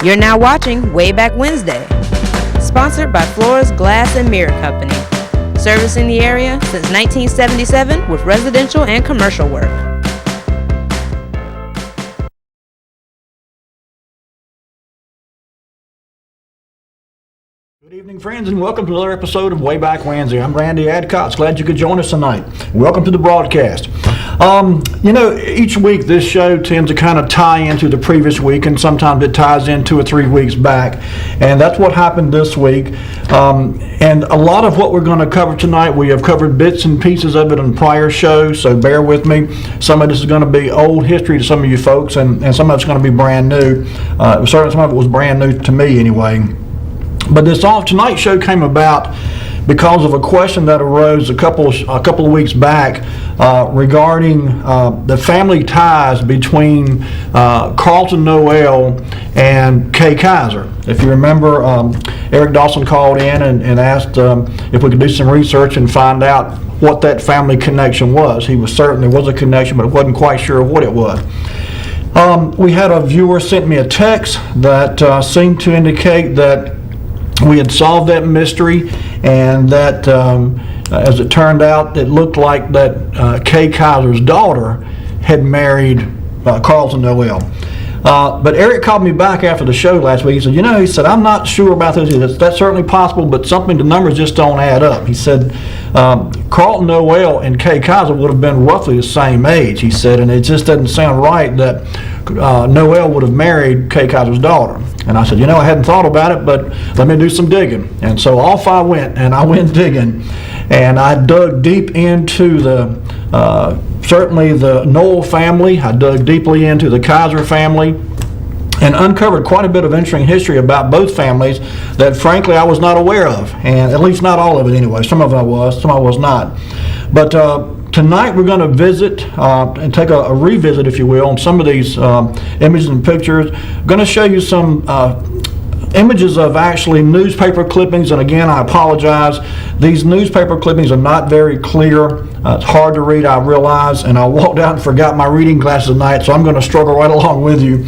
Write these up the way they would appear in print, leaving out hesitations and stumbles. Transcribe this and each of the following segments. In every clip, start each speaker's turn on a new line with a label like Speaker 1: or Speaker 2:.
Speaker 1: You're now watching Wayback Wednesday, sponsored by Flora's Glass and Mirror Company, servicing the area since 1977 with residential and commercial work.
Speaker 2: Good evening, friends, and welcome to another episode of Wayback Wednesday. I'm Randy Adcox. Glad you could join us tonight. Welcome to the broadcast. Each week this show tends to kind of tie into the previous week, and sometimes it ties in 2 or 3 weeks back, and that's what happened this week. And a lot of what we're going to cover tonight, we have covered bits and pieces of it on prior shows, so bear with me. Some of this is going to be old history to some of you folks, and some of it's going to be brand new. Certainly some of it was brand new to me anyway. But tonight's show came about because of a question that arose a couple of weeks back regarding the family ties between Carlton Noel and Kay Kaiser. If you remember, Eric Dawson called in and asked if we could do some research and find out what that family connection was. He was certain there was a connection, but wasn't quite sure what it was. We had a viewer sent me a text that seemed to indicate that we had solved that mystery, and that as it turned out, it looked like that Kay Kaiser's daughter had married Carlton Noel. But Eric called me back after the show last week. He said, I'm not sure about this. That's certainly possible, but the numbers just don't add up. He said, Carlton Noel and Kay Kaiser would have been roughly the same age, he said, and it just doesn't sound right that Noel would have married Kay Kaiser's daughter. And I said, I hadn't thought about it, but let me do some digging. And so off I went, and I went digging, and I dug deep into certainly the Noel family. I dug deeply into the Kaiser family and uncovered quite a bit of interesting history about both families that frankly I was not aware of, and at least not all of it anyway. Some of it I was, some I was not. But tonight we're going to visit and take a revisit, if you will, on some of these images and pictures. I'm going to show you some images of actually newspaper clippings, and again I apologize, these newspaper clippings are not very clear. It's hard to read, I realize, and I walked out and forgot my reading glasses tonight, so I'm going to struggle right along with you.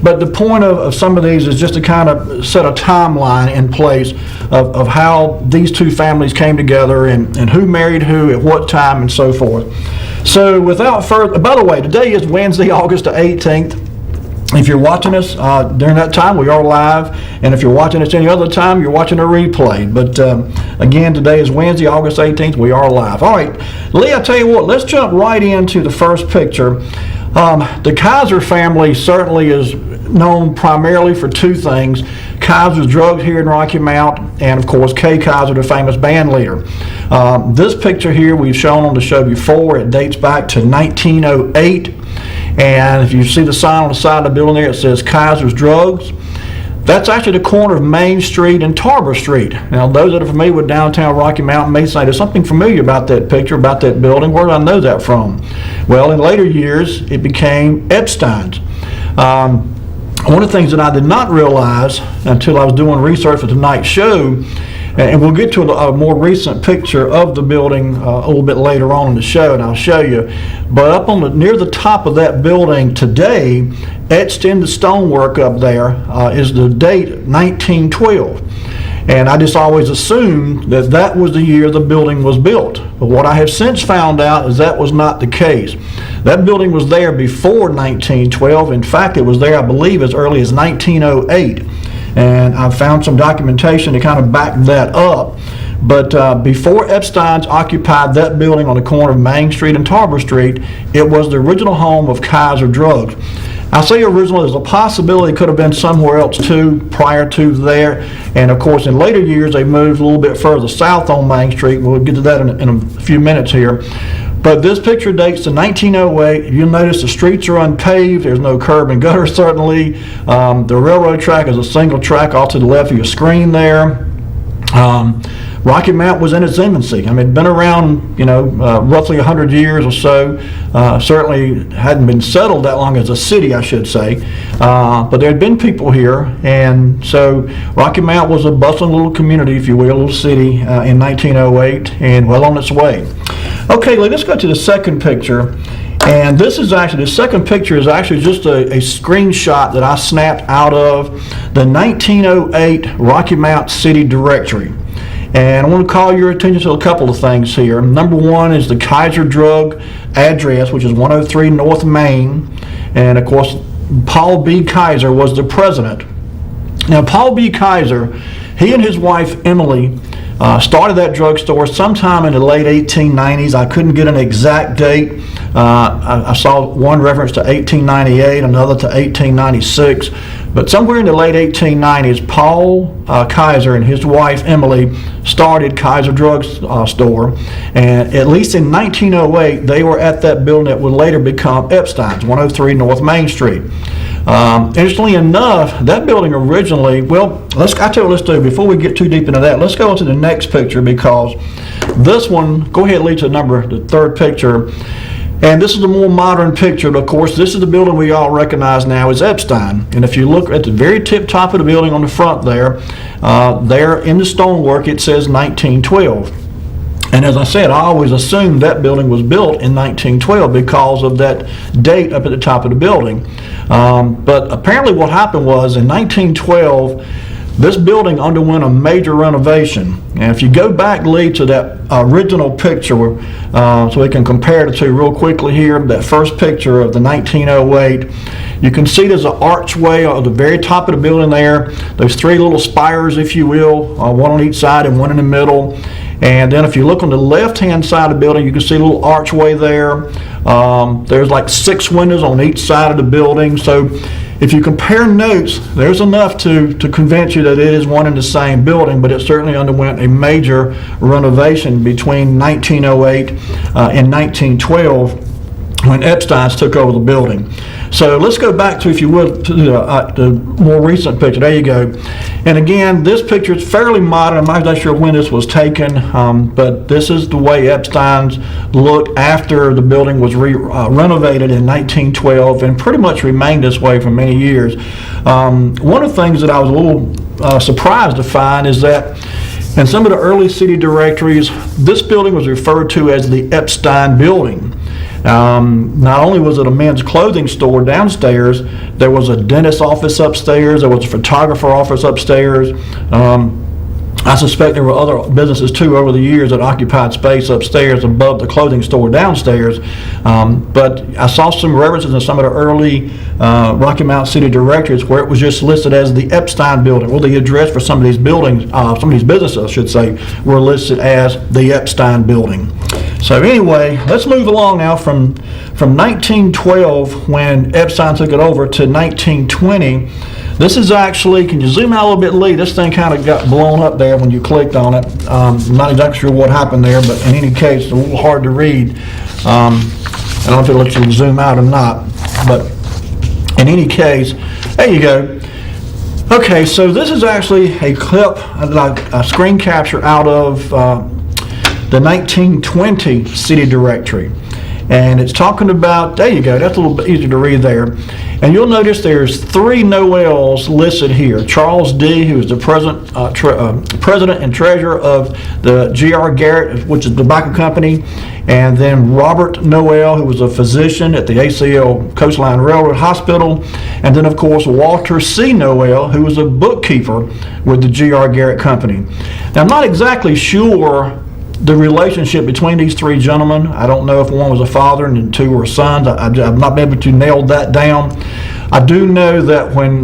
Speaker 2: But the point of some of these is just to kind of set a timeline in place of how these two families came together and who married who at what time and so forth. So without further, by the way, today is Wednesday, August the 18th. If you're watching us during that time, we are live, and if you're watching us any other time, you're watching a replay. But again, today is Wednesday, August 18th. We are live. All right, Lee, I tell you what, let's jump right into the first picture. The Kaiser family certainly is known primarily for two things: Kaiser's Drugs here in Rocky Mount, and of course Kay Kaiser, the famous band leader. This picture here we've shown on the show before. It dates back to 1908. And if you see the sign on the side of the building there, it says Kaiser's Drugs. That's actually the corner of Main Street and Tarver Street. Now, those that are familiar with downtown Rocky Mount may say there's something familiar about that picture, about that building. Where did I know that from? Well, in later years, it became Epstein's. One of the things that I did not realize until I was doing research for tonight's show, and we'll get to a more recent picture of the building a little bit later on in the show, and I'll show you. But up on near the top of that building today, etched in the stonework up there, is the date 1912. And I just always assumed that that was the year the building was built. But what I have since found out is that was not the case. That building was there before 1912. In fact, it was there, I believe, as early as 1908. And I found some documentation to kind of back that up. But before Epstein's occupied that building on the corner of Main Street and Tarver Street, it was the original home of Kaiser Drugs. I say originally, there's a possibility it could have been somewhere else too prior to there. And of course, in later years, they moved a little bit further south on Main Street. We'll get to that in a few minutes here. But this picture dates to 1908. You'll notice the streets are unpaved. There's no curb and gutter, certainly. The railroad track is a single track off to the left of your screen there. Rocky Mount was in its infancy. I mean, it'd been around, roughly 100 years or so. Certainly hadn't been settled that long as a city, I should say. But there had been people here, and so Rocky Mount was a bustling little community, if you will, a little city in 1908, and well on its way. Okay, let's go to the second picture. And this is actually, the second picture is actually just a screenshot that I snapped out of the 1908 Rocky Mount City Directory. And I want to call your attention to a couple of things here. Number one is the Kaiser Drug address, which is 103 North Main. And of course, Paul B. Kaiser was the president. Now, Paul B. Kaiser, he and his wife Emily started that drugstore sometime in the late 1890s. I couldn't get an exact date. I saw one reference to 1898, another to 1896. But somewhere in the late 1890s, Paul Kaiser and his wife Emily started Kaiser Drug Store. And at least in 1908, they were at that building that would later become Epstein's, 103 North Main Street. Interestingly enough, that building originally, I tell you what let's do. Before we get too deep into that, let's go to the next picture, because this one, go ahead and lead to the third picture. And this is a more modern picture, but of course, this is the building we all recognize now as Epstein. And if you look at the very tip top of the building on the front there in the stonework, it says 1912. And as I said, I always assumed that building was built in 1912 because of that date up at the top of the building. But apparently what happened was in 1912, this building underwent a major renovation. And if you go back, Lee, to that original picture, so we can compare the two real quickly here, that first picture of the 1908, you can see there's an archway at the very top of the building there. There's three little spires, if you will, one on each side and one in the middle. And then if you look on the left-hand side of the building, you can see a little archway there. There's like 6 windows on each side of the building. So if you compare notes, there's enough to convince you that it is one and the same building, but it certainly underwent a major renovation between 1908 and 1912 when Epstein's took over the building. So let's go back to, if you will, to the more recent picture. There you go. And again, this picture is fairly modern. I'm not sure when this was taken, but this is the way Epstein's looked after the building was renovated in 1912 and pretty much remained this way for many years. One of the things that I was a little surprised to find is that in some of the early city directories, this building was referred to as the Epstein Building. Not only was it a men's clothing store downstairs, there was a dentist's office upstairs, there was a photographer office upstairs. I suspect there were other businesses too over the years that occupied space upstairs above the clothing store downstairs. But I saw some references in some of the early Rocky Mount City directories where it was just listed as the Epstein Building. Well, the address for some of these buildings, some of these businesses, I should say, were listed as the Epstein Building. So anyway, let's move along now from 1912, when Epstein took it over, to 1920. This is actually, can you zoom out a little bit, Lee? This thing kind of got blown up there when you clicked on it. I'm not exactly sure what happened there, but in any case, it's a little hard to read. I don't know if it'll let you zoom out or not, but in any case, there you go. Okay, so this is actually a clip, a screen capture out of the 1920 city directory. And it's talking about, there you go, that's a little bit easier to read there. And you'll notice there's 3 Noels listed here. Charles D., who is the president and treasurer of the G.R. Garrett, which is the tobacco company, and then Robert Noel, who was a physician at the ACL Coastline Railroad Hospital, and then of course Walter C. Noel, who was a bookkeeper with the G.R. Garrett Company. Now I'm not exactly sure the relationship between these 3 gentlemen. I don't know if one was a father and 2 were sons. I've not been able to nail that down. I do know that when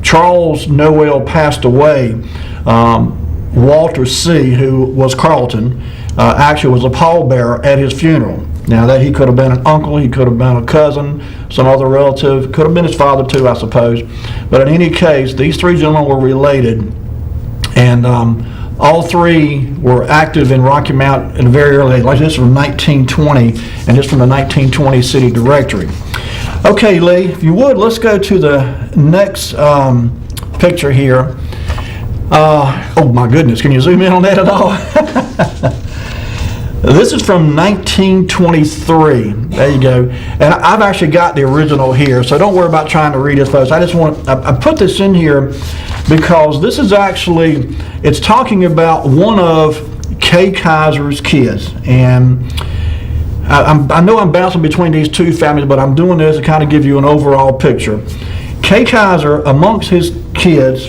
Speaker 2: Charles Noel passed away, Walter C., who was Carlton, actually was a pallbearer at his funeral. Now that he could have been an uncle, he could have been a cousin, some other relative, could have been his father too, I suppose. But in any case, these three gentlemen were related, and all three were active in Rocky Mount in a very early age. Like this from 1920, and this from the 1920 city directory. Okay, Lee, if you would, let's go to the next picture here. Oh my goodness, can you zoom in on that at all? This is from 1923. There you go. And I've actually got the original here, so don't worry about trying to read it, folks. I put this in here because this is actually, it's talking about one of Kay Kaiser's kids. And I know I'm bouncing between these two families, but I'm doing this to kind of give you an overall picture. Kay Kaiser, amongst his kids,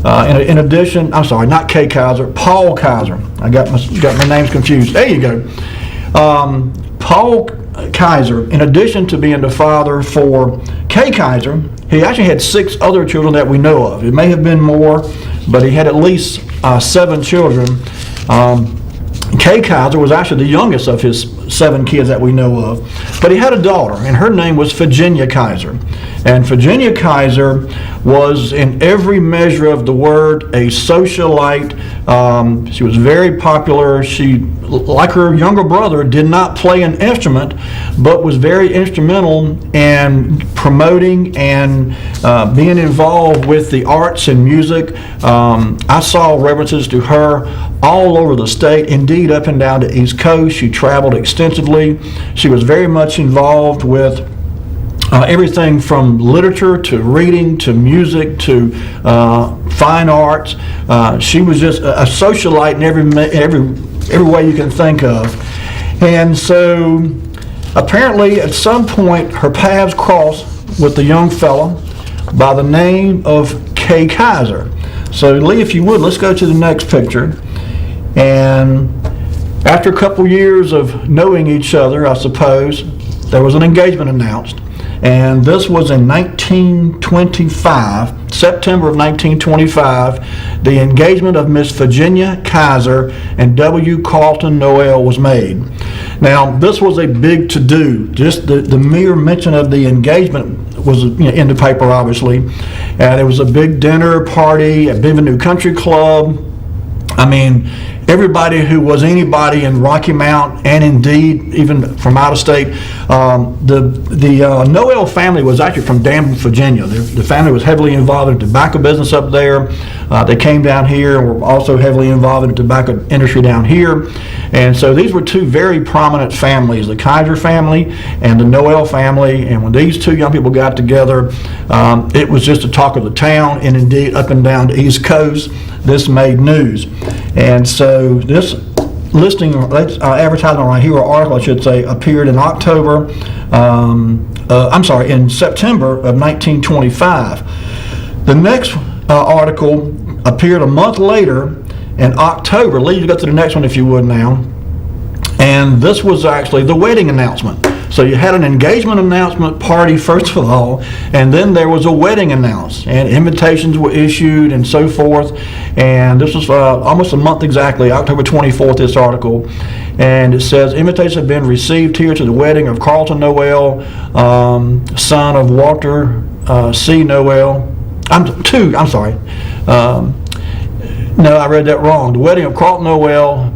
Speaker 2: in addition, I'm sorry, not Kay Kaiser, Paul Kaiser. I got my names confused. There you go. Paul Kaiser, in addition to being the father for Kay Kaiser, he actually had 6 other children that we know of. It may have been more, but he had at least 7 children. Kay Kaiser was actually the youngest of his 7 kids that we know of. But he had a daughter, and her name was Virginia Kaiser. And Virginia Kaiser was, in every measure of the word, a socialite. She was very popular. She, like her younger brother, did not play an instrument, but was very instrumental in promoting and being involved with the arts and music. I saw references to her all over the state, indeed up and down the East Coast. She traveled extensively. She was very much involved with everything from literature to reading to music to fine arts. She was just a socialite in every way you can think of. And so apparently at some point her paths crossed with a young fella by the name of Kay Kaiser. So Lee, if you would, let's go to the next picture. And after a couple years of knowing each other, I suppose, there was an engagement announced. And this was in 1925, September of 1925. The engagement of Miss Virginia Kaiser and W. Carlton Noel was made. Now, this was a big to-do. Just the mere mention of the engagement was in the paper, obviously. And it was a big dinner party at Bienvenue Country Club. I mean, everybody who was anybody in Rocky Mount, and indeed even from out of state. The Noel family was actually from Danville, Virginia. The family was heavily involved in the tobacco business up there. They came down here and were also heavily involved in the tobacco industry down here. And so these were two very prominent families, the Kaiser family and the Noel family. And when these two young people got together, it was just the talk of the town, and indeed up and down the East Coast, this made news. And so this listing, advertisement right here, or article I should say, appeared in in September of 1925. The next article appeared a month later in October. Lee, you go to the next one if you would now. And this was actually the wedding announcement. So you had an engagement announcement party first of all, and then there was a wedding announced, and invitations were issued and so forth. And this was almost a month exactly, October 24th, this article. And it says, invitations have been received here to the wedding of Carlton Noel, son of Walter C. Noel. I'm sorry. No, I read that wrong. The wedding of Carlton Noel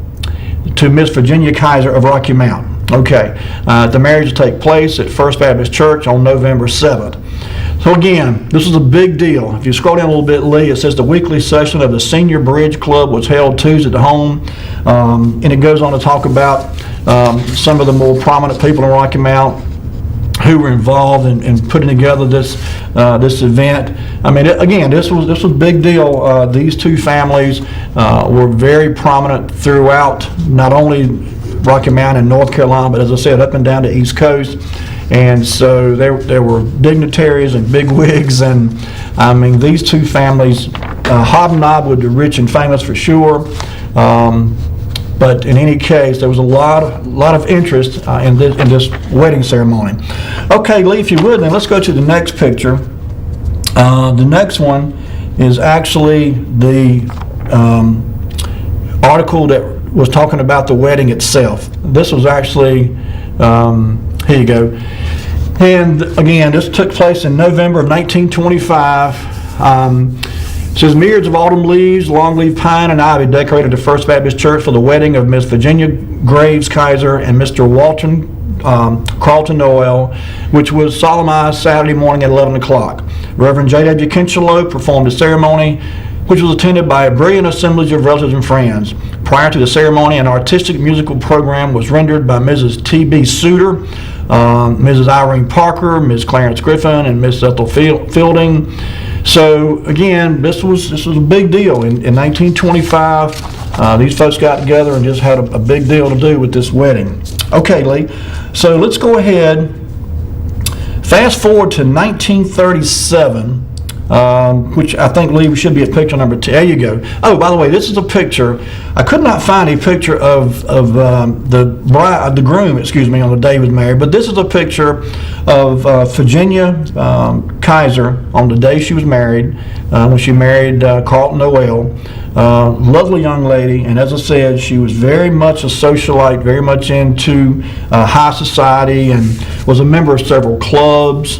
Speaker 2: to Miss Virginia Kaiser of Rocky Mount. Okay, the marriage will take place at First Baptist Church on November 7th. So again, this is a big deal. If you scroll down a little bit, Lee, it says the weekly session of the Senior Bridge Club was held Tuesday at home. And it goes on to talk about some of the more prominent people in Rocky Mount who were involved in putting together this event. I mean, again, this was a big deal. These two families were very prominent throughout not only Rocky Mount and North Carolina, but as I said, up and down the East Coast. And so there were dignitaries and bigwigs, and I mean, these two families hobnobbed with the rich and famous for sure. But in any case, there was a lot of interest in this wedding ceremony. Okay, Lee, if you would, then let's go to the next picture. The next one is actually the article that was talking about the wedding itself. This was actually, here you go. And again, this took place in November of 1925. It says myriads of autumn leaves, longleaf pine, and ivy decorated the First Baptist Church for the wedding of Miss Virginia Graves Kaiser and Mr. Walton Carlton Noel, which was solemnized Saturday morning at 11 o'clock. Reverend J.W. Kincheloe performed the ceremony, which was attended by a brilliant assemblage of relatives and friends. Prior to the ceremony, an artistic musical program was rendered by Mrs. T.B. Suter, Mrs. Irene Parker, Ms. Clarence Griffin, and Miss Ethel Fielding. So again, this was a big deal. In 1925, these folks got together and just had a big deal to do with this wedding. Okay, Lee, so let's go ahead, fast forward to 1937, which I think, Lee, should be at picture number 2. There you go. Oh, by the way, this is a picture. I could not find a picture of the groom, excuse me, on the day he was married, but this is a picture of Virginia Kaiser on the day she was married, when she married Carlton Noel. Lovely young lady, and as I said, she was very much a socialite, very much into high society, and was a member of several clubs.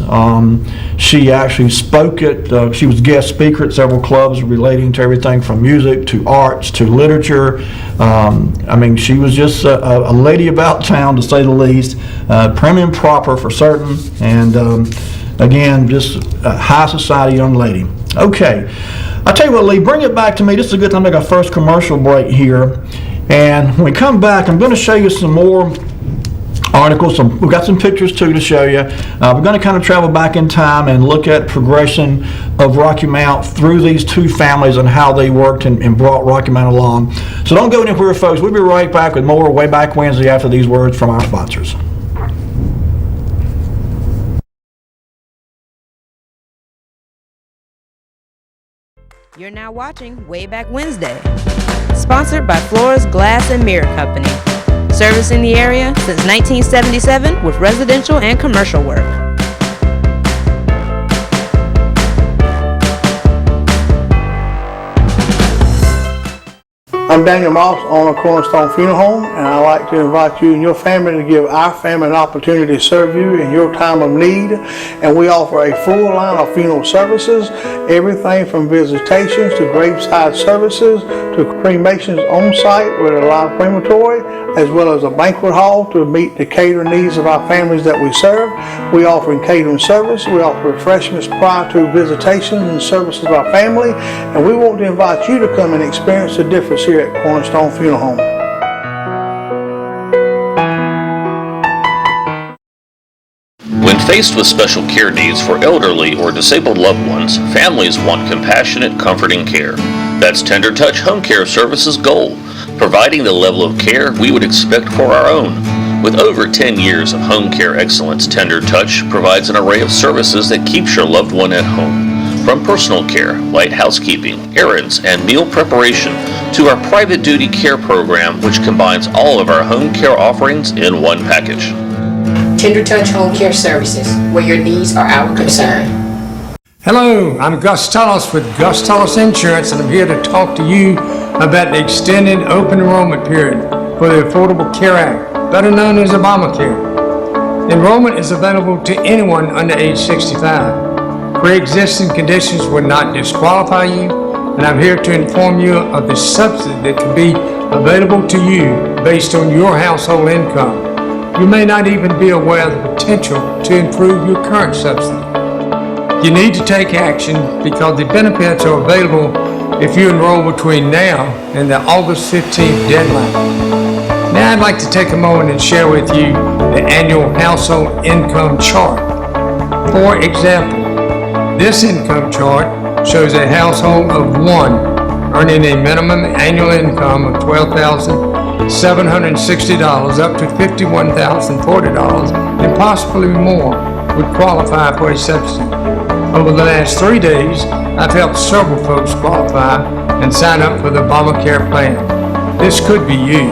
Speaker 2: She actually spoke at, she was guest speaker at several clubs relating to everything from music to arts to literature. I mean, she was just a lady about town, to say the least, prim and proper for certain, and again, just a high society young lady. Okay, I'll tell you what, Lee, bring it back to me. This is a good time to make our first commercial break here, and when we come back, I'm going to show you some more articles. We've got some pictures too to show you. We're going to kind of travel back in time and look at progression of Rocky Mount through these two families and how they worked and brought Rocky Mount along. So don't go anywhere, folks. We'll be right back with more Wayback Wednesday after these words from our sponsors.
Speaker 1: You're now watching Wayback Wednesday, sponsored by Flores Glass and Mirror Company, servicing the area since 1977 with residential and commercial work.
Speaker 3: I'm Daniel Moss, owner of Cornerstone Funeral Home, and I'd like to invite you and your family to give our family an opportunity to serve you in your time of need. And we offer a full line of funeral services, everything from visitations to graveside services to cremations on site with a live crematory, as well as a banquet hall to meet the catering needs of our families that we serve. We offer catering service. We offer refreshments prior to visitations and services of our family, and we want to invite you to come and experience the difference here at Cornerstone Funeral Home.
Speaker 4: When faced with special care needs for elderly or disabled loved ones, families want compassionate, comforting care. That's Tender Touch Home Care Services' goal, providing the level of care we would expect for our own. With over 10 years of home care excellence, Tender Touch provides an array of services that keeps your loved one at home. From personal care, light housekeeping, errands, and meal preparation, to our private duty care program, which combines all of our home care offerings in one package.
Speaker 5: Tender Touch Home Care Services, where your needs are our concern.
Speaker 6: Hello, I'm Gus Tullis with Gus Tullis Insurance, and I'm here to talk to you about the extended open enrollment period for the Affordable Care Act, better known as Obamacare. Enrollment is available to anyone under age 65. Pre-existing conditions would not disqualify you, and I'm here to inform you of the subsidy that can be available to you based on your household income. You may not even be aware of the potential to improve your current subsidy. You need to take action because the benefits are available if you enroll between now and the August 15th deadline. Now I'd like to take a moment and share with you the annual household income chart. For example, this income chart shows a household of one earning a minimum annual income of $12,760 up to $51,040 and possibly more would qualify for a subsidy. Over the last 3 days, I've helped several folks qualify and sign up for the Obamacare plan. This could be you.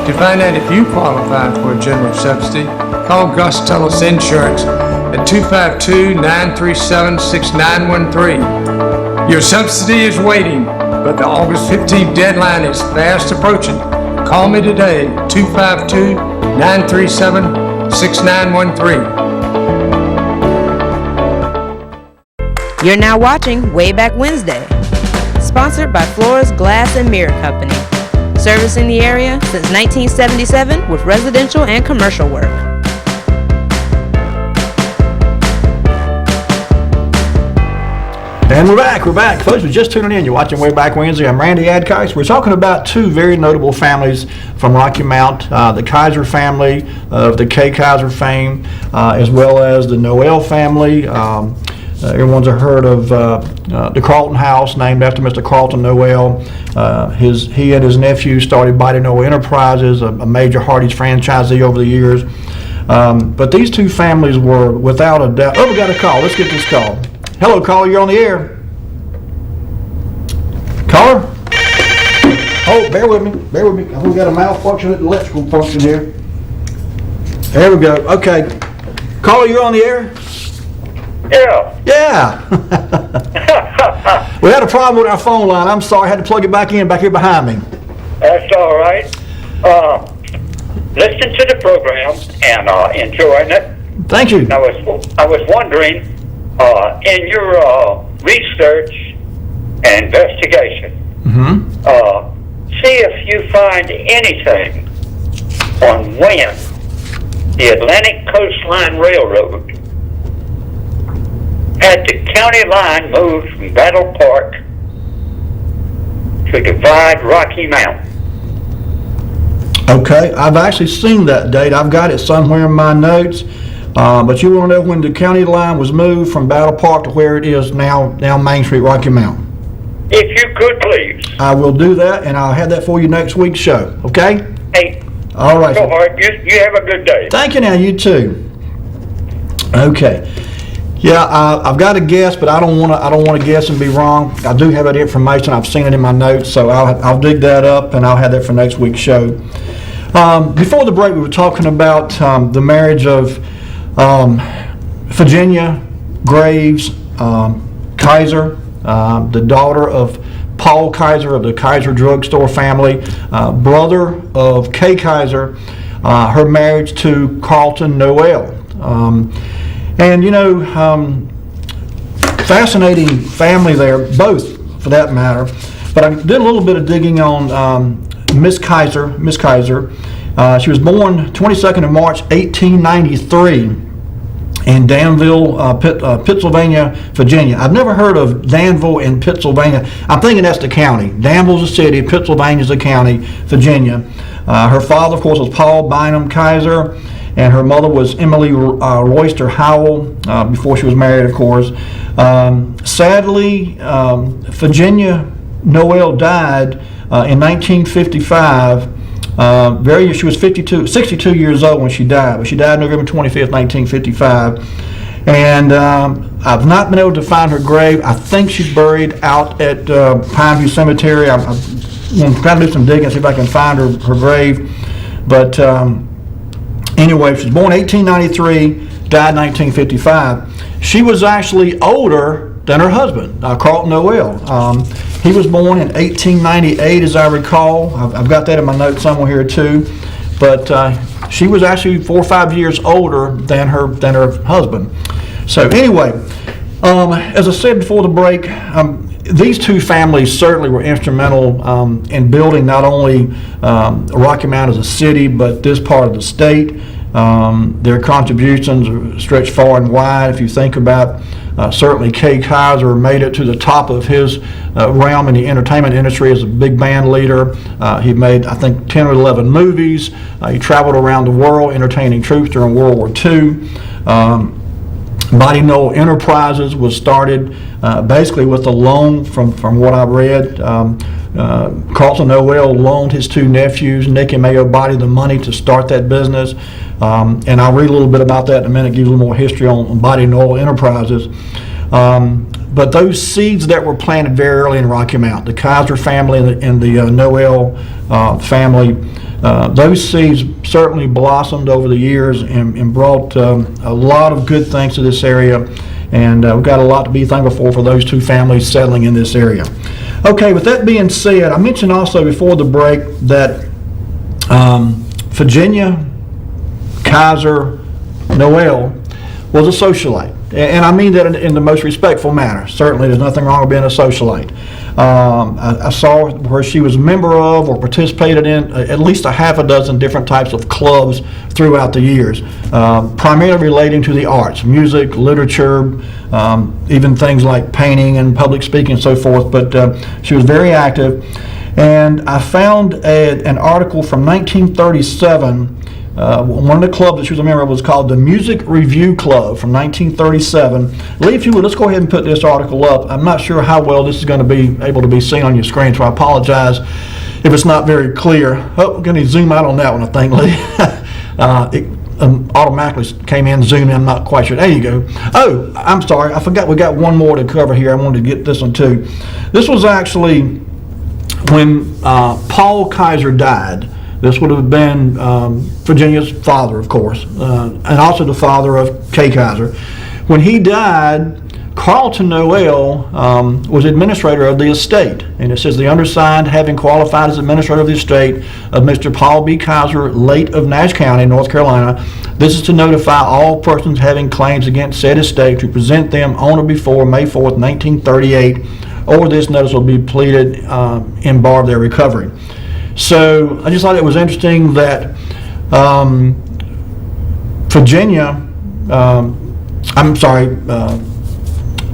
Speaker 6: To find out if you qualify for a general subsidy, call Gus Tullis Insurance at 252-937-6913. Your subsidy is waiting. but the August 15th deadline is fast approaching. Call me today, 252-937-6913.
Speaker 1: You're now watching Wayback Wednesday, sponsored by Flores Glass and Mirror Company, servicing the area since 1977 with residential and commercial work.
Speaker 2: And we're back. Folks, we're just tuning in. You're watching Wayback Wednesday. I'm Randy Adcox. We're talking about two very notable families from Rocky Mount, the Kaiser family of the Kay Kaiser fame, as well as the Noel family. Everyone's heard of the Carlton House, named after Mr. Carlton Noel. He and his nephew started Mighty Noel Enterprises, a major Hardee's franchisee over the years. But these two families were, without a doubt... Oh, we got a call. Let's get this call. Hello, caller. You're on the air. Caller? Oh, bear with me. We've got a malfunction at the electrical function here. There we go. Okay. Caller, you're on the air? Yeah. We had a problem with our phone line. I'm sorry. I had to plug it back in back here behind me.
Speaker 7: That's all right. Listen to the program and enjoying it.
Speaker 2: Thank you.
Speaker 7: I was wondering, in your research and investigation, see if you find anything on when the Atlantic Coastline Railroad had the county line moved from Battle Park to divide Rocky Mount.
Speaker 2: Okay, I've actually seen that date. I've got it somewhere in my notes. But you want to know when the county line was moved from Battle Park to where it is now Main Street, Rocky Mount?
Speaker 7: If you could, please.
Speaker 2: I will do that, and I'll have that for you next week's show, okay?
Speaker 7: Hey,
Speaker 2: all right.
Speaker 7: go hard. You have a good day.
Speaker 2: Thank you now, you too. Okay. Yeah, I've got a guess, but I don't want to guess and be wrong. I do have that information. I've seen it in my notes, so I'll dig that up, and I'll have that for next week's show. Before the break, we were talking about the marriage of Virginia Graves Kaiser, the daughter of Paul Kaiser of the Kaiser Drugstore family, brother of Kay Kaiser, her marriage to Carlton Noel. And you know, fascinating family there, both for that matter. But I did a little bit of digging on Miss Kaiser. She was born 22nd of March, 1893 in Danville, Pittsylvania, Virginia. I've never heard of Danville in Pennsylvania. I'm thinking that's the county. Danville's a city, Pennsylvania's a county, Virginia. Her father, of course, was Paul Bynum Kaiser, and her mother was Emily Royster Howell, before she was married, of course. Sadly, Virginia Noel died in 1955. She was 62 years old when she died, but she died November 25th, 1955. And I've not been able to find her grave. I think she's buried out at Pineview Cemetery. I'm going to try to do some digging, see if I can find her grave. But anyway, she was born 1893, died 1955. She was actually older than her husband, Carlton Noel. He was born in 1898, as I recall. I've got that in my notes somewhere here too. But she was actually 4 or 5 years older than her husband. So anyway, as I said before the break, these two families certainly were instrumental in building not only Rocky Mount as a city, but this part of the state. Their contributions stretch far and wide. If you think about certainly Kay Kaiser made it to the top of his realm in the entertainment industry as a big band leader. He made, I think, 10 or 11 movies. He traveled around the world entertaining troops during World War II. Mighty Noel Enterprises was started basically with a loan from what I read. Carlton Noel loaned his two nephews, Nick and Mayo Body, the money to start that business. And I'll read a little bit about that in a minute, give you a little more history on Mighty Noel Enterprises. But those seeds that were planted very early in Rocky Mount, the Kaiser family and the Noel family, those seeds certainly blossomed over the years and brought a lot of good things to this area. And we've got a lot to be thankful for those two families settling in this area. Okay, with that being said, I mentioned also before the break that Virginia Kaiser Noel was a socialite. And I mean that in the most respectful manner. Certainly, there's nothing wrong with being a socialite. I saw where she was a member of or participated in at least a half a dozen different types of clubs throughout the years, primarily relating to the arts, music, literature, even things like painting and public speaking and so forth. But she was very active. And I found an article from 1937. One of the clubs that she was a member of was called the Music Review Club from 1937. Lee, if you would, let's go ahead and put this article up. I'm not sure how well this is going to be able to be seen on your screen, so I apologize if it's not very clear. Oh, we're going to zoom out on that one, I think, Lee. It automatically came in, zoom in, I'm not quite sure. There you go. Oh, I'm sorry, I forgot we got one more to cover here. I wanted to get this one too. This was actually when Paul Kaiser died. This would have been Virginia's father, of course, and also the father of Kay Kaiser. When he died, Carlton Noel was administrator of the estate. And it says, the undersigned, having qualified as administrator of the estate of Mr. Paul B. Kaiser, late of Nash County, North Carolina, this is to notify all persons having claims against said estate to present them on or before May 4th, 1938, or this notice will be pleaded in bar of their recovery. So I just thought it was interesting that Virginia,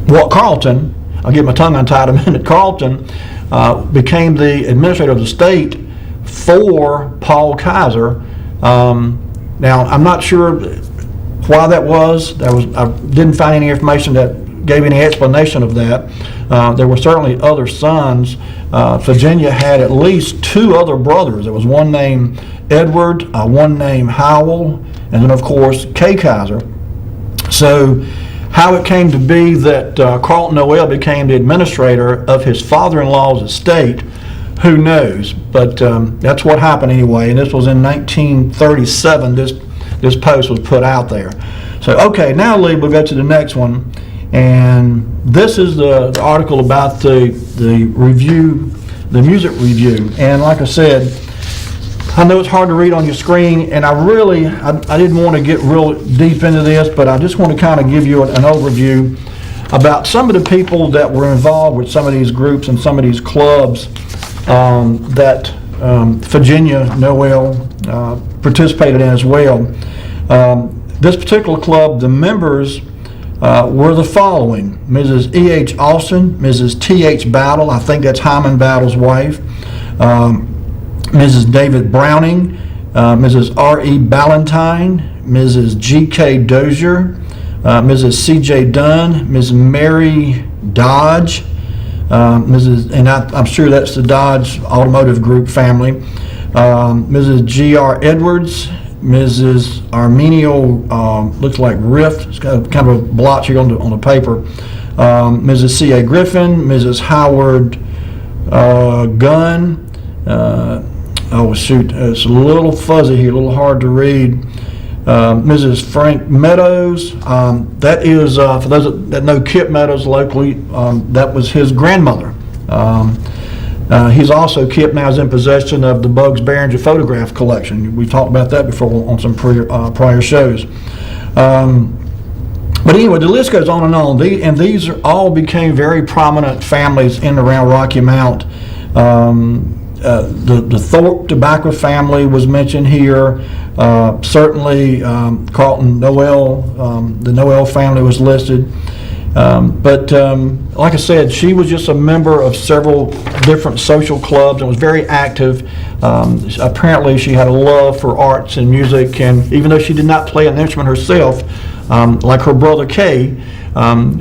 Speaker 2: Walt Carlton, I'll get my tongue untied in a minute, Carlton became the administrator of the state for Paul Kaiser. Now, I'm not sure why that was. I didn't find any information that gave any explanation of that. There were certainly other sons. Virginia had at least two other brothers. There was one named Edward, one named Howell, and then of course Kay Kaiser. So how it came to be that Carlton Noel became the administrator of his father-in-law's estate, who knows? But that's what happened anyway, and this was in 1937 this post was put out there. So okay, now Lee, we'll go to the next one. And this is the article about the review, the music review. And like I said, I know it's hard to read on your screen, and I didn't want to get real deep into this, but I just want to kind of give you an overview about some of the people that were involved with some of these groups and some of these clubs that Virginia Noel participated in as well. This particular club, the members were the following: Mrs. E.H. Austin, Mrs. T.H. Battle, I think that's Hyman Battle's wife, Mrs. David Browning, Mrs. R.E. Ballantyne, Mrs. G.K. Dozier, Mrs. C.J. Dunn, Ms. Mary Dodge, and I'm sure that's the Dodge Automotive Group family, Mrs. G.R. Edwards, Mrs. Armenio, looks like Rift, it's got kind of a blotch here on the paper, Mrs. C.A. Griffin, Mrs. Howard Gunn, oh shoot, it's a little fuzzy here, a little hard to read, Mrs. Frank Meadows, that is, for those that know Kip Meadows locally, that was his grandmother. He's also, Kip now is in possession of the Bugs Behringer photograph collection. We've talked about that before on some prior shows. But anyway, the list goes on and on. These all became very prominent families in and around Rocky Mount. The Thorpe tobacco family was mentioned here. Certainly Carlton Noel, the Noel family was listed. But like I said, she was just a member of several different social clubs and was very active. Apparently she had a love for arts and music, and even though she did not play an instrument herself, like her brother Kay,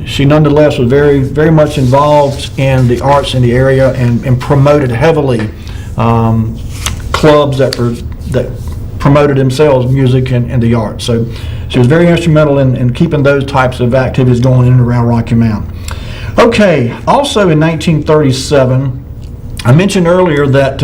Speaker 2: she nonetheless was very, very much involved in the arts in the area and promoted heavily clubs that promoted themselves, music and the arts. So she was very instrumental in keeping those types of activities going in and around Rocky Mount. Okay, also in 1937, I mentioned earlier that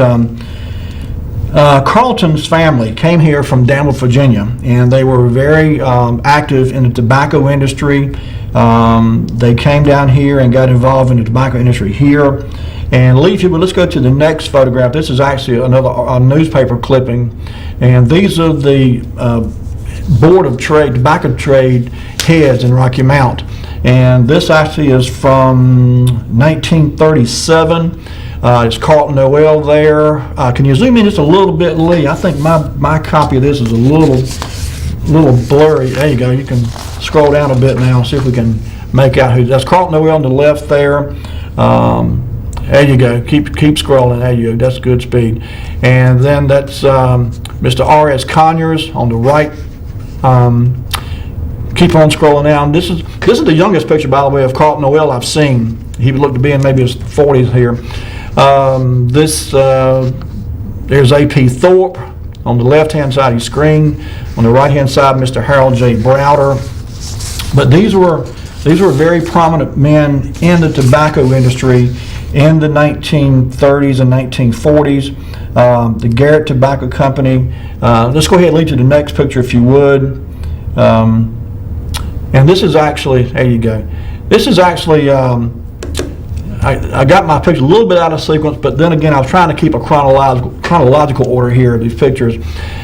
Speaker 2: Carlton's family came here from Danville, Virginia, and they were very active in the tobacco industry. They came down here and got involved in the tobacco industry here, And Lee, if you would, let's go to the next photograph. This is actually a newspaper clipping, and these are the Board of Trade, Tobacco Trade heads in Rocky Mount. And this actually is from 1937. It's Carlton Noel there. Can you zoom in just a little bit, Lee? I think my copy of this is a little blurry. There you go. You can scroll down a bit now and see if we can make out who. That's Carlton Noel on the left there. There you go. Keep scrolling. There you go. That's good speed. And then that's Mr. R.S. Conyers on the right. Keep on scrolling down. This is the youngest picture, by the way, of Carlton Noel I've seen. He would look to be in maybe his 40s here. There's A.P. Thorpe on the left-hand side of your screen. On the right-hand side, Mr. Harold J. Browder. But these were very prominent men in the tobacco industry in the 1930s and 1940s. The Garrett Tobacco Company. Let's go ahead and lead to the next picture, if you would. And this is actually, there you go. This is actually, I got my picture a little bit out of sequence, but then again, I was trying to keep a chronological order here of these pictures.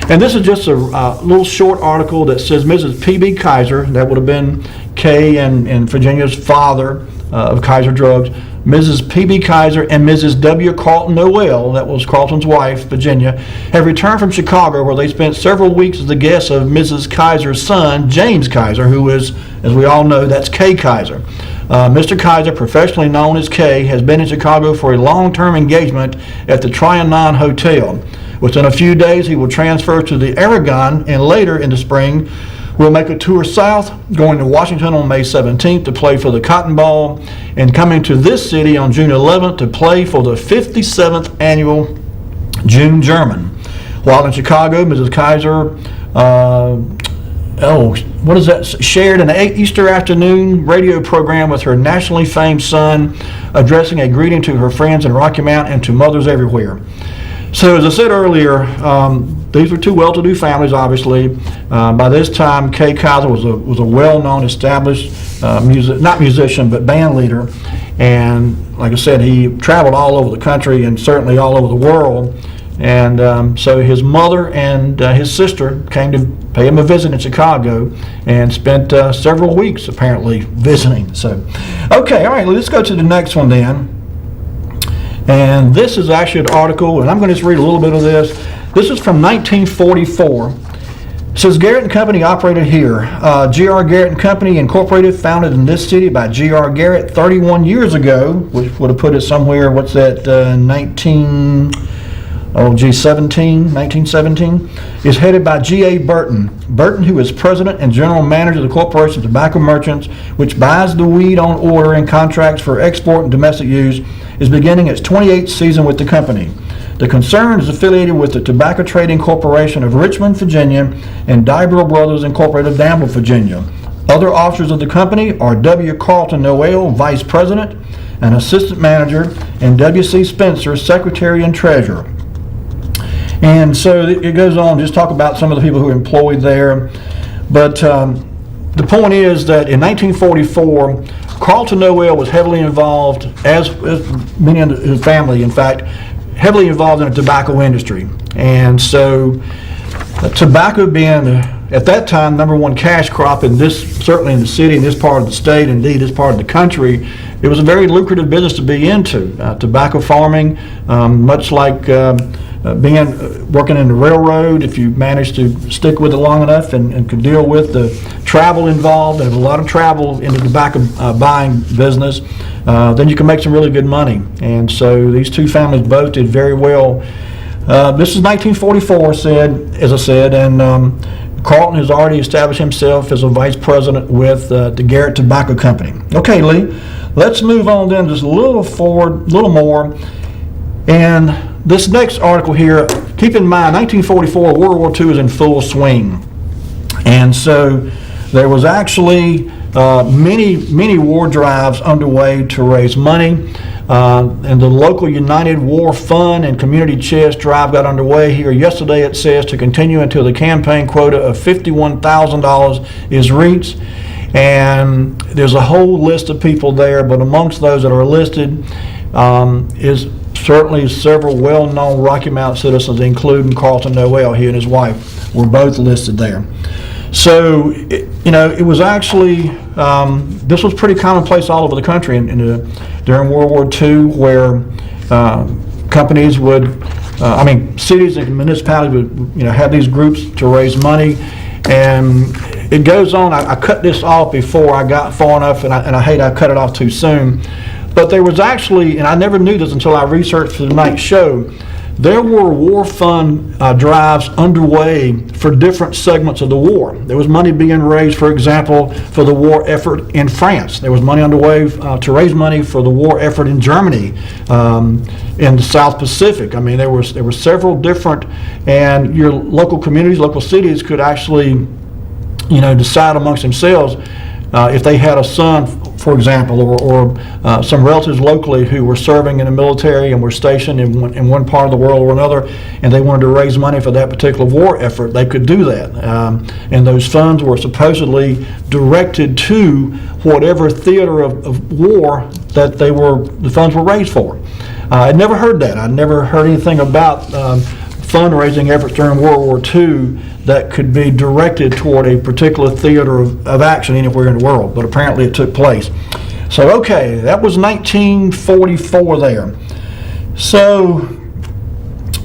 Speaker 2: And this is just a little short article that says Mrs. P.B. Kaiser, that would have been Kay and Virginia's father of Kaiser Drugs, Mrs. P.B. Kaiser and Mrs. W. Carlton Noel, that was Carlton's wife, Virginia, have returned from Chicago, where they spent several weeks as the guests of Mrs. Kaiser's son, James Kaiser, who is, as we all know, that's Kay Kaiser. Mr. Kaiser, professionally known as Kay, has been in Chicago for a long-term engagement at the Trianon Hotel. Within a few days, he will transfer to the Aragon, and later in the spring, we'll make a tour south, going to Washington on May 17th to play for the Cotton Bowl, and coming to this city on June 11th to play for the 57th annual June German. While in Chicago, Mrs. Kaiser, shared an Easter afternoon radio program with her nationally famed son, addressing a greeting to her friends in Rocky Mount and to mothers everywhere. So as I said earlier, these were two well-to-do families, obviously. By this time, Kay Kaiser was a well-known, established not musician, but band leader. And like I said, he traveled all over the country and certainly all over the world. And so his mother and his sister came to pay him a visit in Chicago and spent several weeks apparently visiting. So, okay, all right, let's go to the next one then. And this is actually an article, and I'm going to just read a little bit of this. This is from 1944. It says, Garrett & Company operated here. G.R. Garrett & Company Incorporated, founded in this city by G.R. Garrett 31 years ago, which would have put it somewhere, 1917, is headed by G.A. Burton. Burton, who is president and general manager of the Corporation of Tobacco Merchants, which buys the weed on order and contracts for export and domestic use, is beginning its 28th season with the company. The concern is affiliated with the Tobacco Trading Corporation of Richmond, Virginia, and Dybro Brothers Incorporated of Danville, Virginia. Other officers of the company are W. Carlton Noel, Vice President and Assistant Manager, and W.C. Spencer, Secretary and Treasurer. And so it goes on, just talk about some of the people who are employed there. But the point is that in 1944, Carlton Noel was heavily involved, as many of his family, in fact, heavily involved in the tobacco industry. And so tobacco being, at that time, #1 cash crop in this, certainly in the city, in this part of the state, indeed this part of the country, it was a very lucrative business to be into. Tobacco farming, much like working in the railroad, if you managed to stick with it long enough and could deal with the travel involved, there's a lot of travel in the tobacco buying business, then you can make some really good money. And so these two families both did very well. This is 1944, as I said, and Carlton has already established himself as a vice president with the Garrett Tobacco Company. Okay, Lee, let's move on then just a little forward, a little more. And this next article here, keep in mind, 1944, World War II is in full swing. And so there was actually many war drives underway to raise money. And the local United War Fund and Community Chest drive got underway here yesterday, it says, to continue until the campaign quota of $51,000 is reached. And there's a whole list of people there, but amongst those that are listed, is certainly several well-known Rocky Mount citizens, including Carlton Noel. He and his wife were both listed there. So, it was actually, this was pretty commonplace all over the country during World War II, where companies would, cities and municipalities would, have these groups to raise money. And it goes on. I cut this off before I got far enough, and I hate I cut it off too soon. But there was actually, and I never knew this until I researched for tonight's show, there were war fund drives underway for different segments of the war. There was money being raised, for example, for the war effort in France. There was money underway to raise money for the war effort in Germany, in the South Pacific. There were several different, and your local communities, local cities could actually, decide amongst themselves if they had a son, for example, or some relatives locally who were serving in the military and were stationed in one part of the world or another, and they wanted to raise money for that particular war effort, they could do that. And those funds were supposedly directed to whatever theater of war that the funds were raised for. I'd never heard that. I'd never heard anything about fundraising efforts during World War II that could be directed toward a particular theater of action anywhere in the world, but apparently it took place. So, okay, that was 1944 there. So,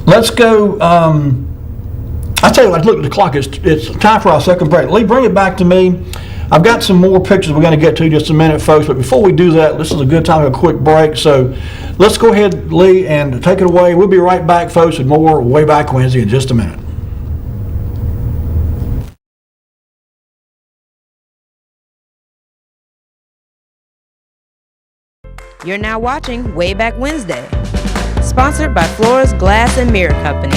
Speaker 2: let's go, I tell you what, look at the clock, it's time for our second break. Lee, bring it back to me. I've got some more pictures we're going to get to in just a minute, folks, but before we do that, this is a good time for a quick break. So, let's go ahead, Lee, and take it away. We'll be right back, folks, with more Wayback Wednesday in just a minute.
Speaker 1: You're now watching Wayback Wednesday, sponsored by Flores Glass and Mirror Company,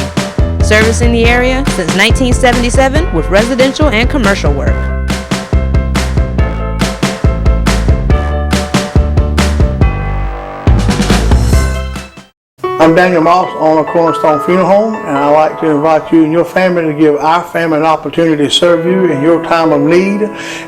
Speaker 1: servicing the area since 1977 with residential and commercial work.
Speaker 3: I'm Daniel Moss, owner of Cornerstone Funeral Home, and I'd like to invite you and your family to give our family an opportunity to serve you in your time of need.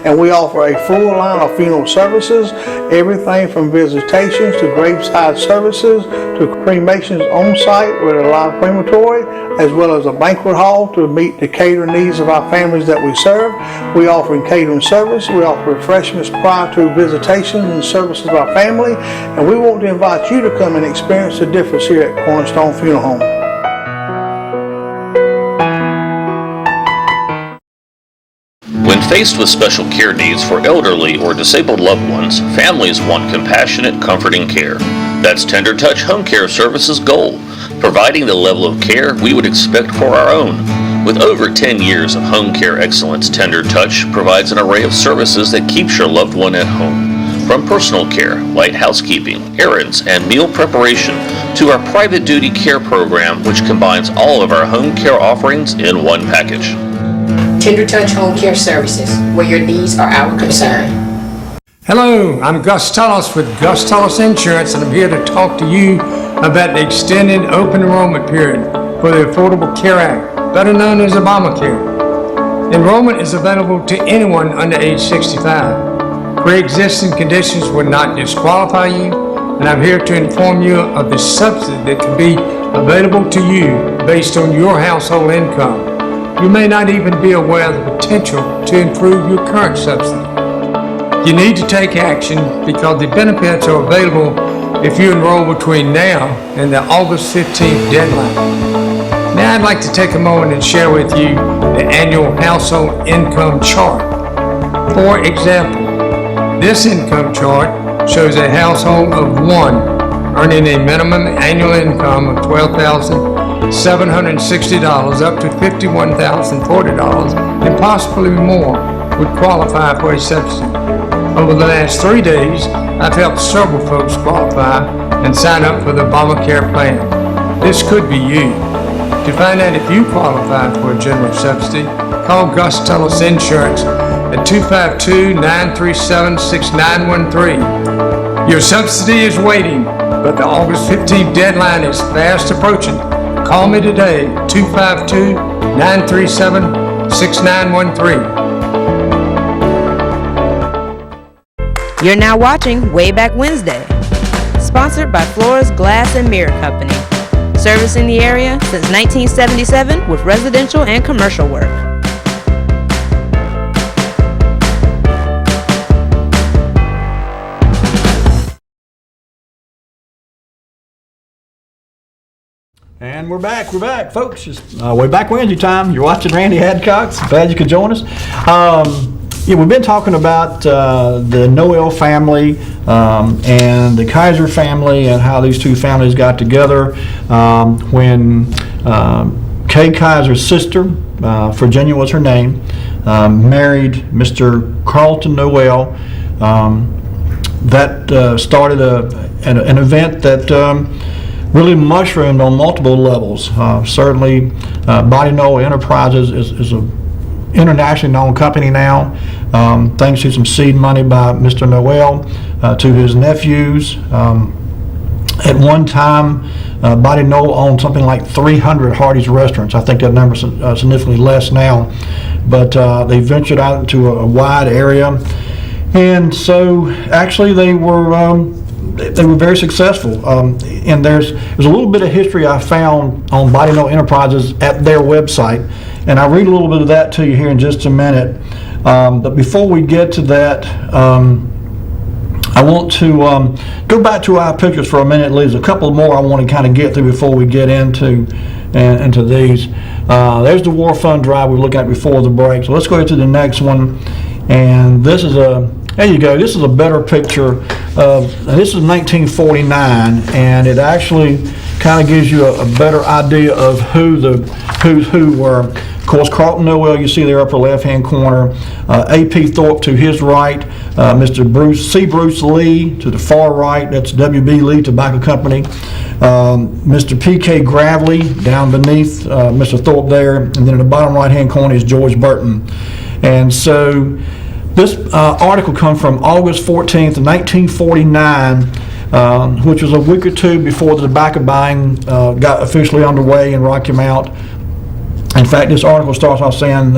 Speaker 3: And we offer a full line of funeral services, everything from visitations to graveside services to cremations on site with a live crematory, as well as a banquet hall to meet the catering needs of our families that we serve. We offer catering service. We offer refreshments prior to visitations and services of our family. And we want to invite you to come and experience the difference here at Cornerstone Funeral Home.
Speaker 4: When faced with special care needs for elderly or disabled loved ones, families want compassionate, comforting care. That's Tender Touch Home Care Services' goal, providing the level of care we would expect for our own. With over 10 years of home care excellence, Tender Touch provides an array of services that keeps your loved one at home. From personal care, light housekeeping, errands, and meal preparation, to our private duty care program, which combines all of our home care offerings in one package.
Speaker 5: Tender Touch Home Care Services, where your needs are our concern.
Speaker 6: Hello, I'm Gus Tullis with Gus Tullis Insurance, and I'm here to talk to you about the extended open enrollment period for the Affordable Care Act, better known as Obamacare. Enrollment is available to anyone under age 65. Pre-existing conditions would not disqualify you, and I'm here to inform you of the subsidy that can be available to you based on your household income. You may not even be aware of the potential to improve your current subsidy. You need to take action because the benefits are available if you enroll between now and the August 15th deadline. Now I'd like to take a moment and share with you the annual household income chart. For example, this income chart shows a household of one earning a minimum annual income of $12,760 up to $51,040 and possibly more would qualify for a subsidy. Over the last 3 days, I've helped several folks qualify and sign up for the Obamacare plan. This could be you. To find out if you qualify for a general subsidy, call Gus Tullis Insurance at 252-937-6913. Your subsidy is waiting, but the August 15th deadline is fast approaching. Call me today at 252-937-6913.
Speaker 1: You're now watching Wayback Wednesday, Sponsored by Flores Glass and Mirror Company. Servicing the area since 1977 with residential and commercial work.
Speaker 2: And we're back, folks. It's Wayback Wednesday time. You're watching Randy Adcox. Glad you could join us. We've been talking about the Noel family and the Kaiser family and how these two families got together when Kay Kaiser's sister, Virginia was her name, married Mr. Carlton Noel. That started an event that really mushroomed on multiple levels. Certainly, Body Noel Enterprises is a internationally known company now, thanks to some seed money by Mr. Noel to his nephews. At one time, Body Noel owned something like 300 Hardee's restaurants. I think that number is significantly less now, but they ventured out into a wide area, and so actually they were very successful. And there's a little bit of history I found on Body Noel Enterprises at their website, and I'll read a little bit of that to you here in just a minute. But before we get to that, I want to go back to our pictures for a minute. There's a couple more I want to kind of get through before we get into these. There's the War Fund Drive we were looking at before the break. So let's go to the next one. And this is there you go. This is a better picture. This is 1949, and it actually kind of gives you a better idea of who were. Of course, Carlton Noel, you see there upper left-hand corner. A.P. Thorpe to his right. Mr. Bruce Lee to the far right. That's W.B. Lee Tobacco Company. Mr. P.K. Gravely down beneath Mr. Thorpe there, and then in the bottom right-hand corner is George Burton. And so this article comes from August 14th, 1949, which was a week or two before the tobacco buying got officially underway in Rocky Mount. In fact, this article starts off saying,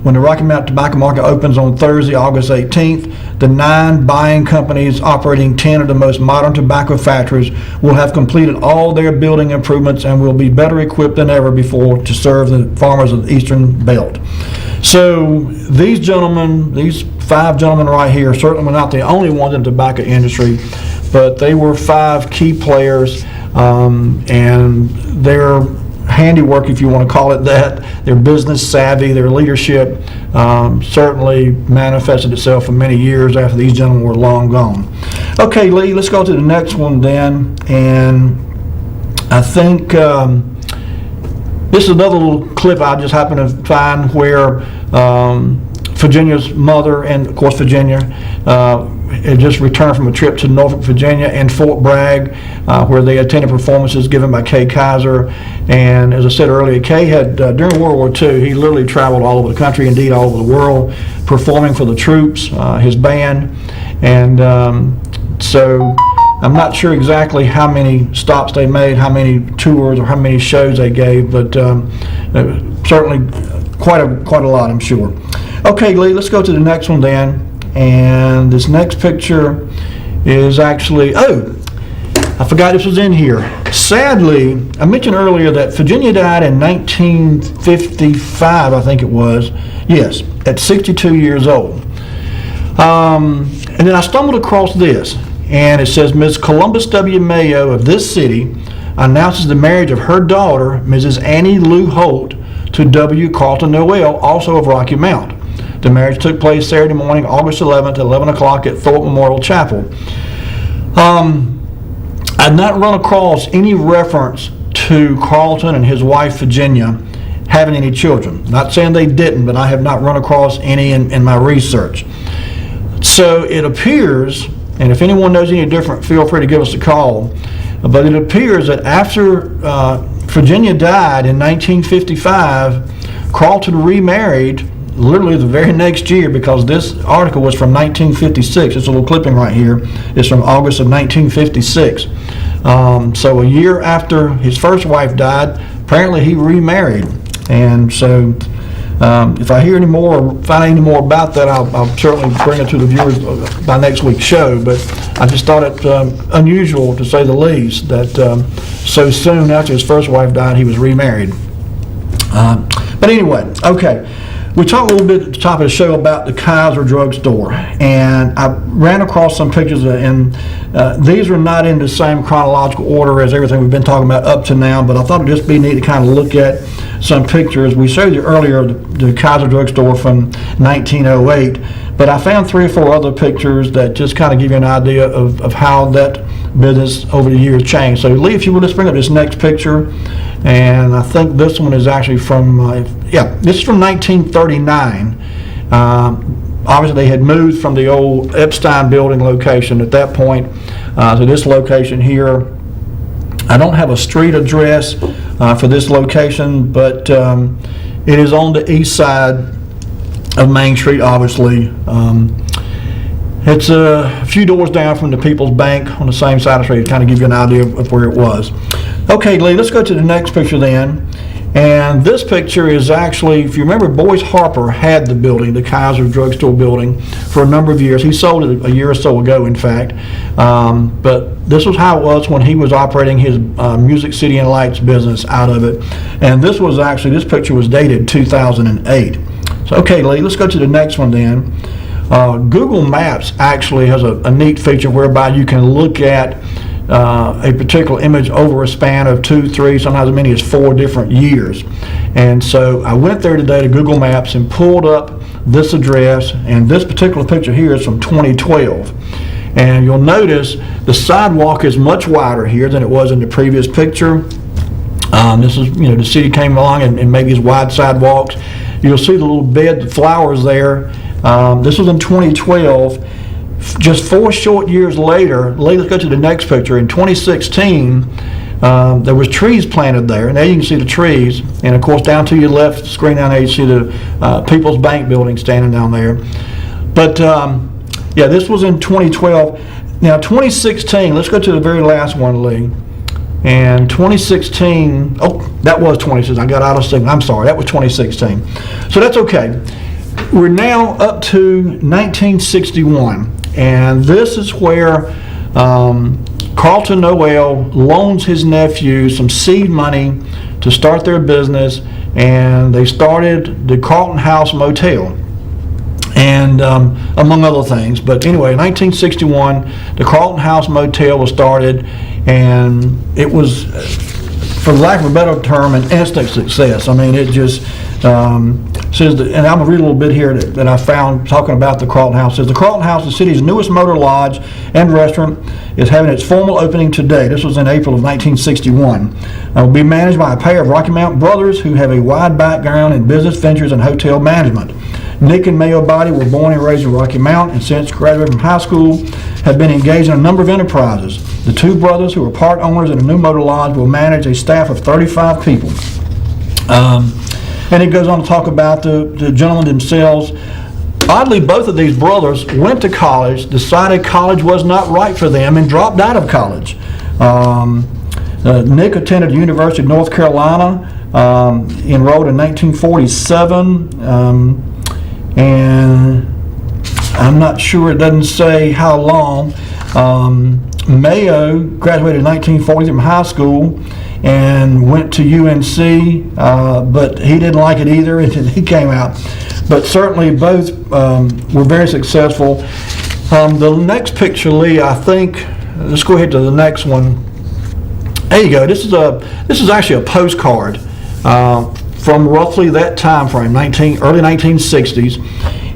Speaker 2: when the Rocky Mount tobacco market opens on Thursday, August 18th, the 9 buying companies operating 10 of the most modern tobacco factories will have completed all their building improvements and will be better equipped than ever before to serve the farmers of the Eastern Belt. So these gentlemen, these 5 gentlemen right here, certainly were not the only ones in the tobacco industry, but they were 5 key players, and their handiwork, if you want to call it that, their business savvy, their leadership certainly manifested itself for many years after these gentlemen were long gone. Okay, Lee, let's go to the next one then, and I think this is another little clip I just happened to find where Virginia's mother, and of course Virginia, had just returned from a trip to Norfolk, Virginia and Fort Bragg, where they attended performances given by Kay Kaiser. And as I said earlier, Kay had, during World War II, he literally traveled all over the country, indeed all over the world, performing for the troops, his band. And so I'm not sure exactly how many stops they made, how many tours, or how many shows they gave, but certainly quite a lot, I'm sure. Okay, Lee, let's go to the next one then. And this next picture is actually, I forgot this was in here. Sadly, I mentioned earlier that Virginia died in 1955, I think it was. Yes, at 62 years old. And then I stumbled across this, and it says, Ms. Columbus W. Mayo of this city announces the marriage of her daughter, Mrs. Annie Lou Holt, to W. Carlton Noel, also of Rocky Mount. The marriage took place Saturday morning, August 11th at 11 o'clock at Thorpe Memorial Chapel. I've not run across any reference to Carlton and his wife Virginia having any children. Not saying they didn't, but I have not run across any in my research. So it appears, and if anyone knows any different, feel free to give us a call, but it appears that after Virginia died in 1955, Carlton remarried literally the very next year, because this article was from 1956. It's a little clipping right here. It's from August of 1956. So a year after his first wife died, apparently he remarried. And so If I hear any more or find any more about that, I'll certainly bring it to the viewers by next week's show. But I just thought it unusual, to say the least, that so soon after his first wife died, he was remarried. But anyway, okay. We talked a little bit at the top of the show about the Kaiser drugstore, and I ran across some pictures, and these are not in the same chronological order as everything we've been talking about up to now, but I thought it'd just be neat to kind of look at some pictures. We showed you earlier the Kaiser drugstore from 1908, but I found 3 or 4 other pictures that just kind of give you an idea of how that business over the years changed. So Lee, if you will just bring up this next picture, and I think this one is actually from, this is from 1939. Obviously they had moved from the old Epstein building location at that point to this location here. I don't have a street address for this location, but it is on the east side of Main Street, obviously. It's a few doors down from the People's Bank on the same side of the street, to kind of give you an idea of where it was. Okay, Lee, let's go to the next picture then. And this picture is actually, if you remember, Boyce Harper had the building, the Kaiser drugstore building, for a number of years. He sold it a year or so ago, in fact. But this was how it was when he was operating his Music City and Lights business out of it. And this was actually, this picture was dated 2008. So, okay, Lee, let's go to the next one then. Google Maps actually has a neat feature whereby you can look at a particular image over a span of 2, 3, sometimes as many as 4 different years. And so I went there today to Google Maps and pulled up this address, and this particular picture here is from 2012. And you'll notice the sidewalk is much wider here than it was in the previous picture. This is, the city came along and made these wide sidewalks. You'll see the little bed of flowers there. This was in 2012. Just 4 short years later, let's go to the next picture. In 2016, there was trees planted there, and there you can see the trees. And of course, down to your left screen down there, you see the People's Bank building standing down there. But this was in 2012. Now 2016, let's go to the very last one, Lee. And 2016, that was 2016. I got out of sync. I'm sorry, that was 2016. So that's okay. We're now up to 1961, and this is where Carlton Noel loans his nephew some seed money to start their business, and they started the Carlton House Motel, and among other things. But anyway, in 1961, the Carlton House Motel was started, and it was, for lack of a better term, an instant success. I mean, it just says that, and I'm going to read a little bit here that I found talking about the Carlton House. It says, the Carlton House, the city's newest motor lodge and restaurant, is having its formal opening today. This was in April of 1961. It will be managed by a pair of Rocky Mountain brothers who have a wide background in business ventures and hotel management. Nick and Mayo Body were born and raised in Rocky Mount, and since graduating from high school have been engaged in a number of enterprises. The 2 brothers, who are part owners in the new motor lodge, will manage a staff of 35 people. And it goes on to talk about the gentlemen themselves. Oddly, both of these brothers went to college, decided college was not right for them, and dropped out of college. Nick attended the University of North Carolina, enrolled in 1947, and I'm not sure, it doesn't say how long. Mayo graduated in 1940 from high school and went to UNC, but he didn't like it either, and he came out. But certainly both were very successful. The next picture, Lee, I think, let's go ahead to the next one. There you go. This is actually a postcard from roughly that time frame, early 1960s.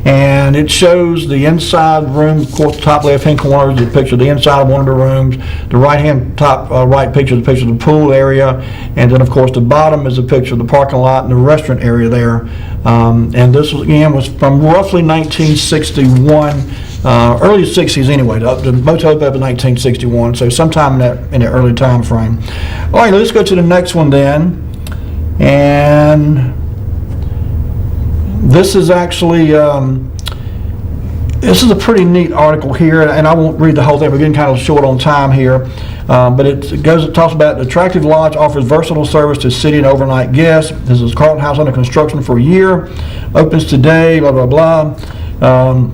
Speaker 2: And it shows the inside room. Of course, the top left-hand corner is a picture of the inside of one of the rooms. The right-hand top right picture is a picture of the pool area. And then, of course, the bottom is a picture of the parking lot and the restaurant area there. And this, again, was from roughly 1961, early 60s anyway. The motel opened up in 1961, so sometime in that early time frame. All right, let's go to the next one then. And this is actually, this is a pretty neat article here, and I won't read the whole thing. We're getting kind of short on time here. but it talks about the attractive lodge offers versatile service to city and overnight guests. This is Carlton House under construction for a year, opens today, blah, blah, blah.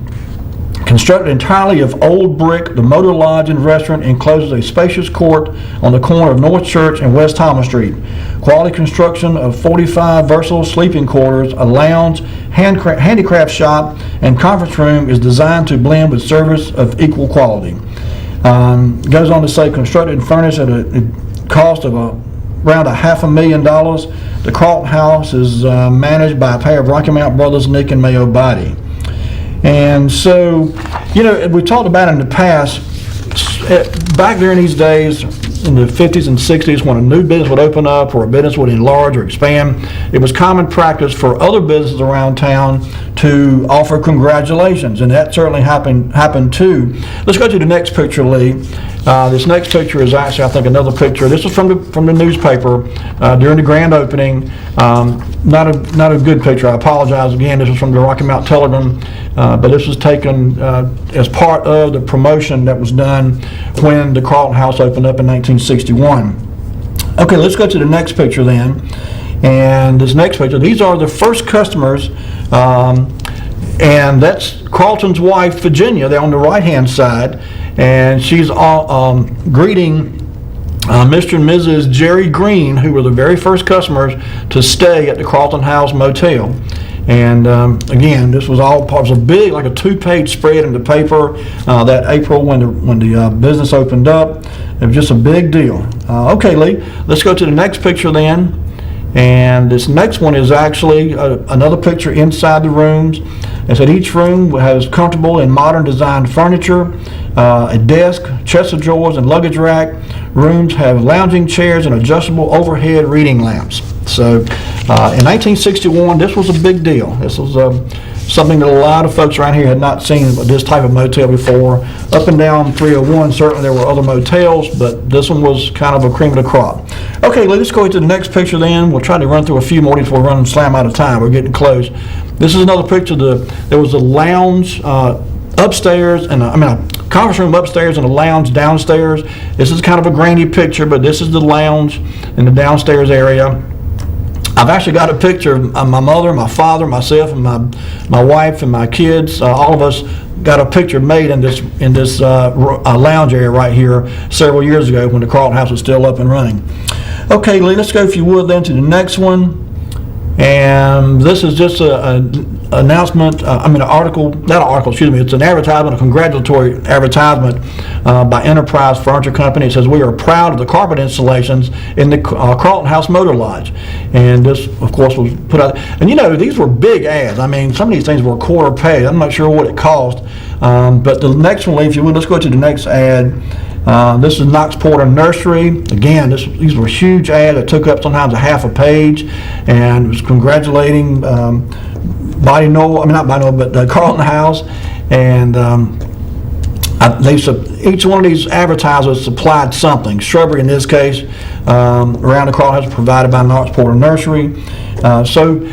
Speaker 2: Constructed entirely of old brick, the Motor Lodge and Restaurant encloses a spacious court on the corner of North Church and West Thomas Street. Quality construction of 45 versatile sleeping quarters, a lounge, handicraft shop, and conference room is designed to blend with service of equal quality. Goes on to say, constructed and furnished at a cost of around $500,000. The Carlton House is managed by a pair of Rocky Mount brothers, Nick and Mayo Body. And so, we talked about in the past, back during these days, in the 50s and 60s, when a new business would open up or a business would enlarge or expand, it was common practice for other businesses around town to offer congratulations, and that certainly happened too. Let's go to the next picture, Lee. This next picture is actually, I think, another picture. This is from the newspaper during the grand opening. Not a good picture. I apologize again. This is from the Rocky Mount Telegram, but this was taken as part of the promotion that was done when the Carlton House opened up in 1961. Okay, let's go to the next picture then. And this next picture, these are the first customers, and that's Carlton's wife, Virginia, there on the right-hand side, and she's greeting Mr. and Mrs. Jerry Green, who were the very first customers to stay at the Carlton House Motel. And again, this was all part of a big, like a 2-page spread in the paper that April when the business opened up. It was just a big deal. Okay, Lee, let's go to the next picture then. And this next one is actually another picture inside the rooms. It said each room has comfortable and modern designed furniture, a desk, chest of drawers, and luggage rack. Rooms have lounging chairs and adjustable overhead reading lamps. So in 1961, this was a big deal. This was something that a lot of folks around here had not seen this type of motel before. Up and down 301, certainly there were other motels, but this one was kind of a cream of the crop. Okay, let's go to the next picture then. We'll try to run through a few more before we run and slam out of time. We're getting close. This is another picture. There was a lounge upstairs, and a conference room upstairs and a lounge downstairs. This is kind of a grainy picture, but this is the lounge in the downstairs area. I've actually got a picture of my mother, my father, myself, and my wife and my kids. All of us got a picture made in this lounge area right here several years ago when the Carlton House was still up and running. Okay, Lee, let's go, if you would, then to the next one. And this is just an announcement, an article, not an article, excuse me, it's an advertisement, a congratulatory advertisement by Enterprise Furniture Company. It says, we are proud of the carpet installations in the Carlton House Motor Lodge. And this, of course, was put out. And these were big ads. Some of these things were a quarter page. I'm not sure what it cost. But the next one, Lee, if you would, let's go to the next ad. This is KNOX Porter Nursery. Again, these were huge ads that took up sometimes a half a page, and it was congratulating the Carlton House. And each one of these advertisers supplied something. Shrubbery, in this case, around the Carlton House, provided by KNOX Porter Nursery. So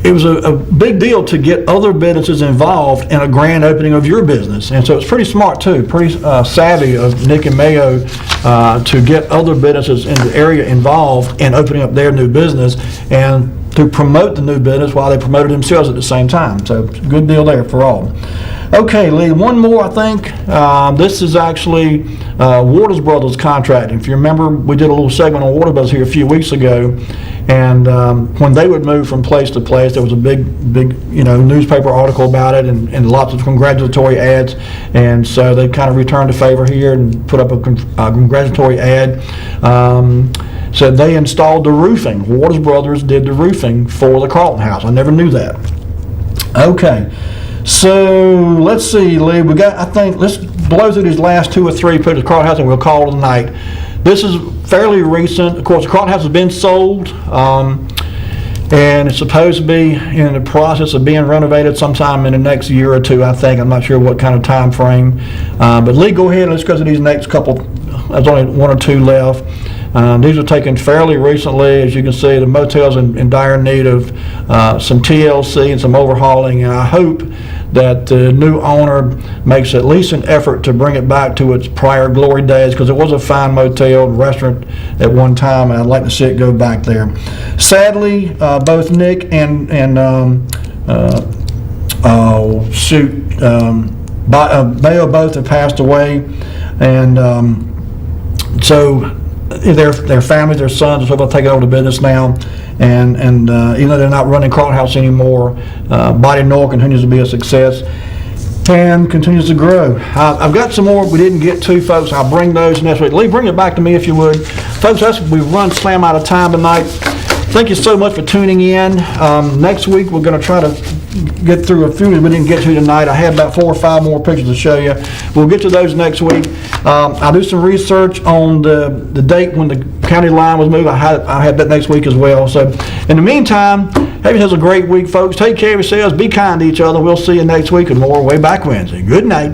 Speaker 2: it was a big deal to get other businesses involved in a grand opening of your business. And so it's pretty smart too, pretty savvy of Nick and Mayo to get other businesses in the area involved in opening up their new business and to promote the new business while they promoted themselves at the same time. So good deal there for all. Okay, Lee, one more, I think. This is actually Waters Brothers contracting. If you remember, we did a little segment on Waters Brothers here a few weeks ago. And when they would move from place to place, there was a big newspaper article about it and lots of congratulatory ads. And so they kind of returned the favor here and put up a congratulatory ad. So they installed the roofing. Waters Brothers did the roofing for the Carlton House. I never knew that. Okay. So let's see, Lee. Let's blow through these last 2 or 3 pictures of Carlton House and we'll call it a night. This is fairly recent. Of course, the Carlton House has been sold, and it's supposed to be in the process of being renovated sometime in the next year or 2, I think. I'm not sure what kind of time frame. But Lee, go ahead and let's go to these next couple. There's only 1 or 2 left. These were taken fairly recently. As you can see, the motel's in dire need of some TLC and some overhauling, and I hope that the new owner makes at least an effort to bring it back to its prior glory days, because it was a fine motel and restaurant at one time, and I'd like to see it go back there. Sadly, both Nick and Bayo both have passed away, and so their families, their sons are sort of taking over the business now, and even though they're not running Carlton House anymore, Body Noir continues to be a success and continues to grow. I've got some more we didn't get to, folks. I'll bring those next week. Lee, bring it back to me if you would. Folks, we've run slam out of time tonight. Thank you so much for tuning in. Next week, we're going to try to get through a few we didn't get to tonight. I had about 4 or 5 more pictures to show you. We'll get to those next week. I'll do some research on the date when the county line was moved. I'll have that next week as well. So, in the meantime, have yourselves a great week, folks. Take care of yourselves. Be kind to each other. We'll see you next week with more Wayback Wednesday. Good night.